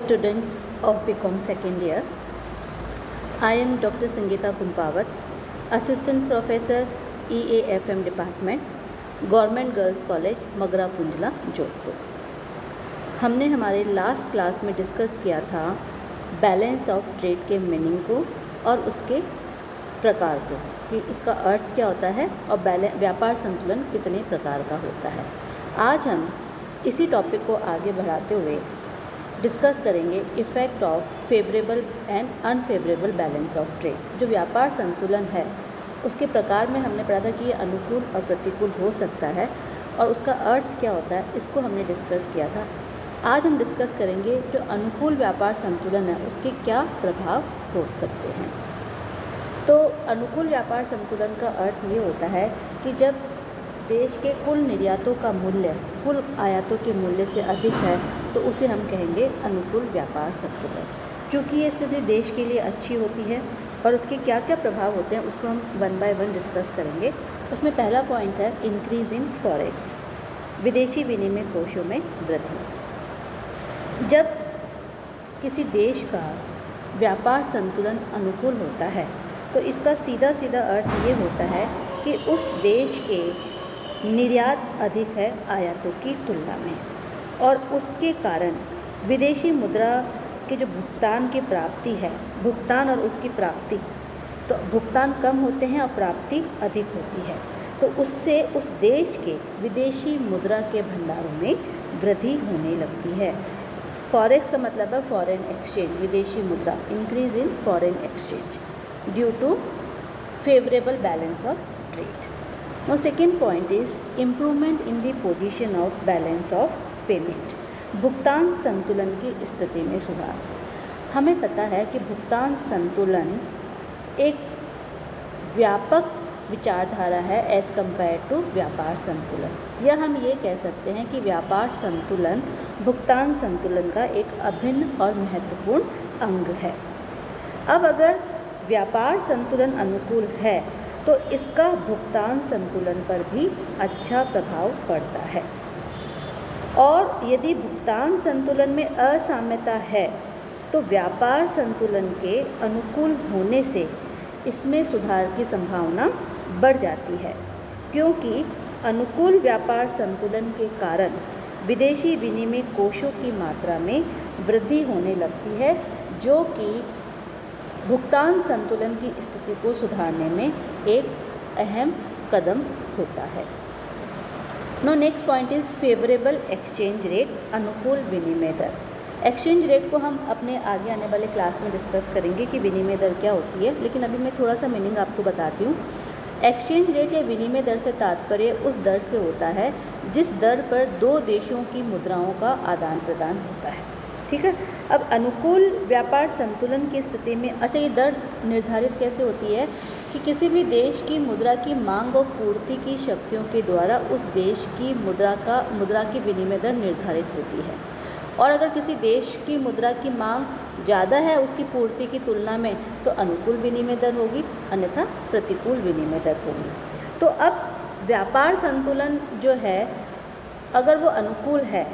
Students of BCom second year. I am Dr. Sangeeta Kumpawat, Assistant Professor EAFM Department, Government Girls College, Magra पुंजला, Jodhpur. हमने हमारे last class में discuss किया था balance of trade के meaning को और उसके प्रकार को, कि इसका अर्थ क्या होता है और व्यापार संतुलन कितने प्रकार का होता है। आज हम इसी टॉपिक को आगे बढ़ाते हुए डिस्कस करेंगे effect of favourable and unfavourable balance of trade. जो व्यापार संतुलन है उसके प्रकार में हमने पढ़ा था कि ये अनुकूल और प्रतिकूल हो सकता है और उसका अर्थ क्या होता है, इसको हमने डिस्कस किया था। आज हम डिस्कस करेंगे जो अनुकूल व्यापार संतुलन है उसके क्या प्रभाव हो सकते हैं। तो अनुकूल व्यापार संतुलन का अर्थ ये होता है कि जब देश के कुल निर्यातों का मूल्य कुल आयातों के मूल्य से अधिक है तो उसे हम कहेंगे अनुकूल व्यापार संतुलन। क्योंकि ये स्थिति देश के लिए अच्छी होती है और उसके क्या क्या प्रभाव होते हैं उसको हम वन बाय वन डिस्कस करेंगे। उसमें पहला पॉइंट है इंक्रीज इन फॉरेक्स, विदेशी विनिमय कोषों में वृद्धि। जब किसी देश का व्यापार संतुलन अनुकूल होता है तो इसका सीधा सीधा अर्थ ये होता है कि उस देश के निर्यात अधिक है आयातों की तुलना में और उसके कारण विदेशी मुद्रा के जो भुगतान की प्राप्ति है, भुगतान और उसकी प्राप्ति, तो भुगतान कम होते हैं और प्राप्ति अधिक होती है, तो उससे उस देश के विदेशी मुद्रा के भंडारों में वृद्धि होने लगती है। फॉरेक्स का मतलब है फॉरेन एक्सचेंज, विदेशी मुद्रा, increase in foreign exchange due to favourable balance of trade. Now second point is improvement in the position of balance of payment, भुगतान संतुलन की स्थिति में सुधार। हमें पता है कि भुगतान संतुलन एक व्यापक विचारधारा है एज कंपेयर टू व्यापार संतुलन, या हम ये कह सकते हैं कि व्यापार संतुलन भुगतान संतुलन का एक अभिन्न और महत्वपूर्ण अंग है। अब अगर व्यापार संतुलन अनुकूल है तो इसका भुगतान संतुलन पर भी अच्छा प्रभाव पड़ता है, और यदि भुगतान संतुलन में असाम्यता है तो व्यापार संतुलन के अनुकूल होने से इसमें सुधार की संभावना बढ़ जाती है, क्योंकि अनुकूल व्यापार संतुलन के कारण विदेशी विनिमय कोषों की मात्रा में वृद्धि होने लगती है, जो कि भुगतान संतुलन की स्थिति को सुधारने में एक अहम कदम होता है। Now next point is favourable exchange rate, अनुकूल विनिमय दर। एक्सचेंज रेट को हम अपने आगे आने वाले क्लास में डिस्कस करेंगे कि विनिमय दर क्या होती है, लेकिन अभी मैं थोड़ा सा मीनिंग आपको बताती हूँ। एक्सचेंज रेट या विनिमय दर से तात्पर्य उस दर से होता है जिस दर पर दो देशों की मुद्राओं का आदान प्रदान होता है। ठीक है। अब अनुकूल व्यापार संतुलन की स्थिति में अच्छा ये दर निर्धारित कैसे होती है कि किसी भी देश की मुद्रा की मांग और पूर्ति की शक्तियों के द्वारा उस देश की मुद्रा की विनिमय दर निर्धारित होती है, और अगर किसी देश की मुद्रा की मांग ज़्यादा है उसकी पूर्ति की तुलना में तो अनुकूल विनिमय दर होगी, अन्यथा प्रतिकूल विनिमय दर होगी। तो अब व्यापार संतुलन जो है अगर वो अनुकूल है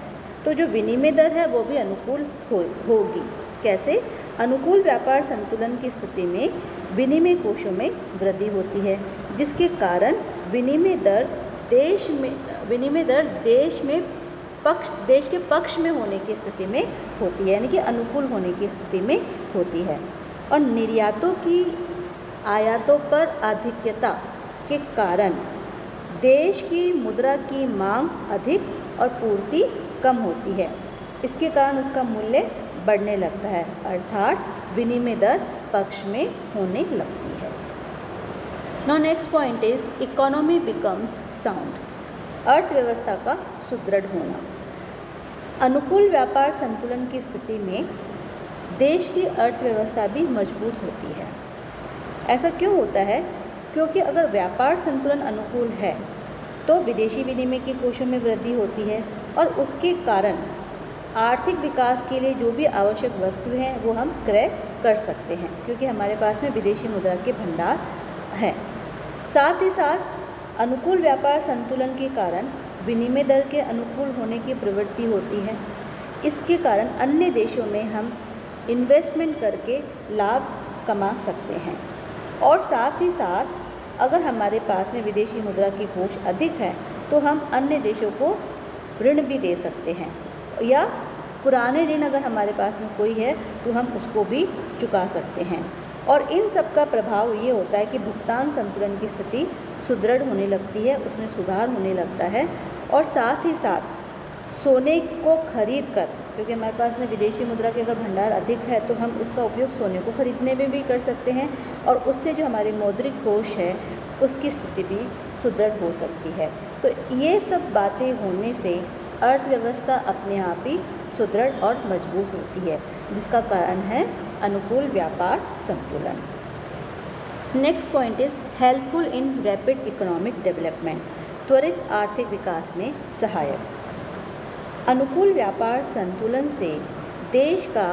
तो जो विनिमय दर है वो भी अनुकूल होगी। कैसे? अनुकूल व्यापार संतुलन की स्थिति में विनिमय कोषों में वृद्धि होती है, जिसके कारण विनिमय दर देश के पक्ष में होने की स्थिति में होती है, यानी कि अनुकूल होने की स्थिति में होती है, और निर्यातों की आयातों पर आधिक्यता के कारण देश की मुद्रा की मांग अधिक और पूर्ति कम होती है। इसके कारण उसका मूल्य बढ़ने लगता है, अर्थात विनिमय दर पक्ष में होने लगती है। Now next point is economy becomes sound, अर्थव्यवस्था का सुदृढ़ होना। अनुकूल व्यापार संतुलन की स्थिति में देश की अर्थव्यवस्था भी मजबूत होती है। ऐसा क्यों होता है? क्योंकि अगर व्यापार संतुलन अनुकूल है तो विदेशी विनिमय के कोषों में वृद्धि होती है और उसके कारण आर्थिक विकास के लिए जो भी आवश्यक वस्तुएं हैं वो हम क्रय कर सकते हैं, क्योंकि हमारे पास में विदेशी मुद्रा के भंडार हैं। साथ ही साथ अनुकूल व्यापार संतुलन के कारण विनिमय दर के अनुकूल होने की प्रवृत्ति होती है, इसके कारण अन्य देशों में हम इन्वेस्टमेंट करके लाभ कमा सकते हैं। और साथ ही साथ अगर हमारे पास में विदेशी मुद्रा की कोष अधिक है तो हम अन्य देशों को ऋण भी दे सकते हैं, या पुराने ऋण अगर हमारे पास में कोई है तो हम उसको भी चुका सकते हैं। और इन सब का प्रभाव ये होता है कि भुगतान संतुलन की स्थिति सुदृढ़ होने लगती है, उसमें सुधार होने लगता है। और साथ ही साथ सोने को खरीद कर, क्योंकि हमारे पास में विदेशी मुद्रा के अगर भंडार अधिक है तो हम उसका उपयोग सोने को खरीदने में भी कर सकते हैं, और उससे जो हमारी मौद्रिक कोष है उसकी स्थिति भी सुदृढ़ हो सकती है। तो ये सब बातें होने से अर्थव्यवस्था अपने आप ही सुदृढ़ और मजबूत होती है, जिसका कारण है अनुकूल व्यापार संतुलन। Next point is helpful in rapid economic development, त्वरित आर्थिक विकास में सहायक। अनुकूल व्यापार संतुलन से देश का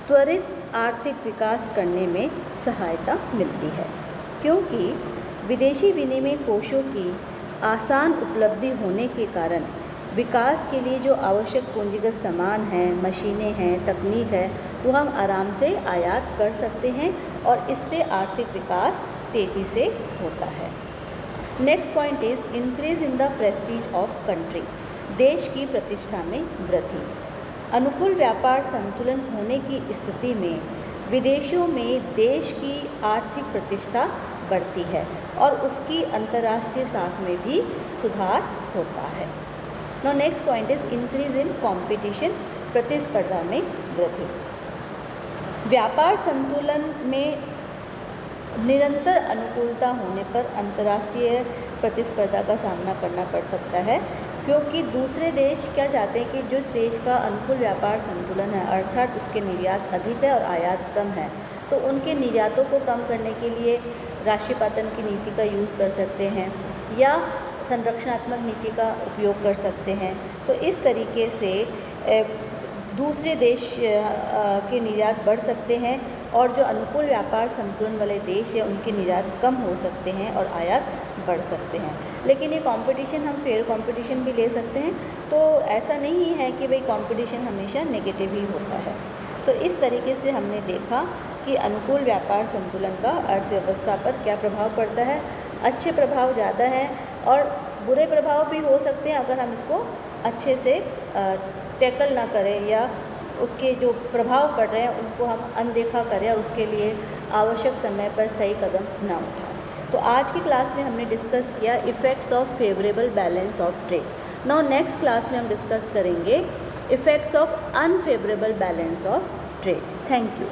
त्वरित आर्थिक विकास करने में सहायता मिलती है, क्योंकि विदेशी विनिमय कोषों की आसान उपलब्धि होने के कारण विकास के लिए जो आवश्यक पूंजीगत सामान हैं, मशीनें हैं, तकनीक है, वो हम आराम से आयात कर सकते हैं और इससे आर्थिक विकास तेज़ी से होता है। Next point is increase in the Prestige of country, देश की प्रतिष्ठा में वृद्धि। अनुकूल व्यापार संतुलन होने की स्थिति में विदेशों में देश की आर्थिक प्रतिष्ठा बढ़ती है और उसकी अंतर्राष्ट्रीय साख में भी सुधार होता है। Now next point is increase in competition, प्रतिस्पर्धा में वृद्धि। व्यापार संतुलन में निरंतर अनुकूलता होने पर अंतर्राष्ट्रीय प्रतिस्पर्धा का सामना करना पड़ सकता है, क्योंकि दूसरे देश क्या चाहते हैं कि जिस देश का अनुकूल व्यापार संतुलन है, अर्थात उसके निर्यात अधिक है और आयात कम है, तो उनके निर्यातों को कम करने के लिए राष्ट्रीयपातन की नीति का यूज़ कर सकते हैं या संरक्षणात्मक नीति का उपयोग कर सकते हैं। तो इस तरीके से दूसरे देश के निर्यात बढ़ सकते हैं और जो अनुकूल व्यापार संतुलन वाले देश हैं उनके निर्यात कम हो सकते हैं और आयात बढ़ सकते हैं। लेकिन ये कंपटीशन, हम फेयर कंपटीशन भी ले सकते हैं, तो ऐसा नहीं है कि भाई कंपटीशन हमेशा नेगेटिव ही होता है। तो इस तरीके से हमने देखा कि अनुकूल व्यापार संतुलन का अर्थव्यवस्था पर क्या प्रभाव पड़ता है। अच्छे प्रभाव ज़्यादा है और बुरे प्रभाव भी हो सकते हैं अगर हम इसको अच्छे से टैकल ना करें या उसके जो प्रभाव पड़ रहे हैं उनको हम अनदेखा करें और उसके लिए आवश्यक समय पर सही कदम ना उठाएं। तो आज की क्लास में हमने डिस्कस किया effects of favourable balance of trade. Now next class में हम डिस्कस करेंगे effects of unfavourable balance of trade. Thank you.